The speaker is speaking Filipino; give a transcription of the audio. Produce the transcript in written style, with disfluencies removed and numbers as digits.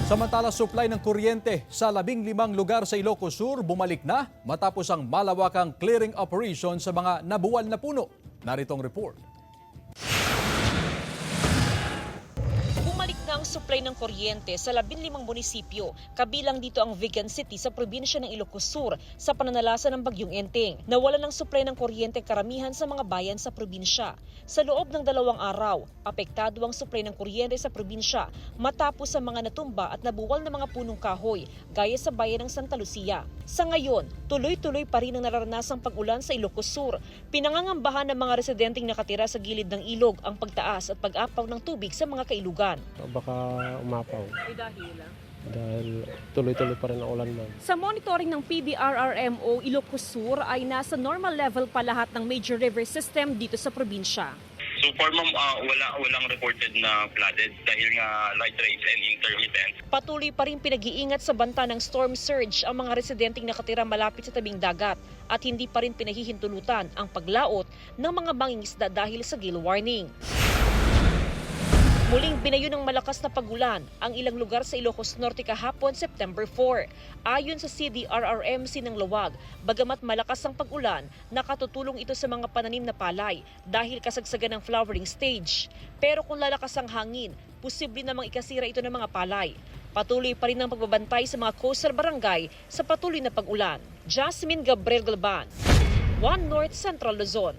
Samantala, supply ng kuryente sa 15 lugar sa Ilocos Sur bumalik na matapos ang malawakang clearing operation sa mga nabuwal na puno. Narito ang report. Bumalik na ang supply ng kuryente sa 15 munisipyo, kabilang dito ang Vigan City sa probinsya ng Ilocos Sur sa pananalasa ng Bagyong Enteng. Nawalan ng supply ng kuryente karamihan sa mga bayan sa probinsya. Sa loob ng 2 araw, apektado ang supply ng kuryente sa probinsya matapos ang mga natumba at nabuwal na mga punong kahoy gaya sa bayan ng Santa Lucia. Sa ngayon, tuloy-tuloy pa rin ang nararanasang pag-ulan sa Ilocos Sur. Pinangangambahan ng mga residenteng nakatira sa gilid ng ilog ang pagtaas at pag-apaw ng tubig sa mga kailugan. Baka umapaw dahil tuloy-tuloy pa rin ang ulan, ma'am. Sa monitoring ng PDRRMO, Ilocos Sur ay nasa normal level pa lahat ng major river system dito sa probinsya. So far, ma'am, walang reported na flooded dahil nga light rains and intermittent. Patuloy pa rin pinag-iingat sa banta ng storm surge ang mga residenteng nakatira malapit sa tabing dagat at hindi pa rin pinahihintulutan ang paglaot ng mga mangingisda dahil sa gale warning. Muling binayo ng malakas na pagulan ang ilang lugar sa Ilocos Norte kahapon September 4. Ayon sa CDRRMC ng Lawag, bagamat malakas ang pagulan, nakatutulong ito sa mga pananim na palay dahil kasagsagan ng flowering stage. Pero kung lalakas ang hangin, posible namang ikasira ito ng mga palay. Patuloy pa rin ang pagbabantay sa mga coastal barangay sa patuloy na pag-ulan. Jasmine Gabriel Galban, One North Central Luzon.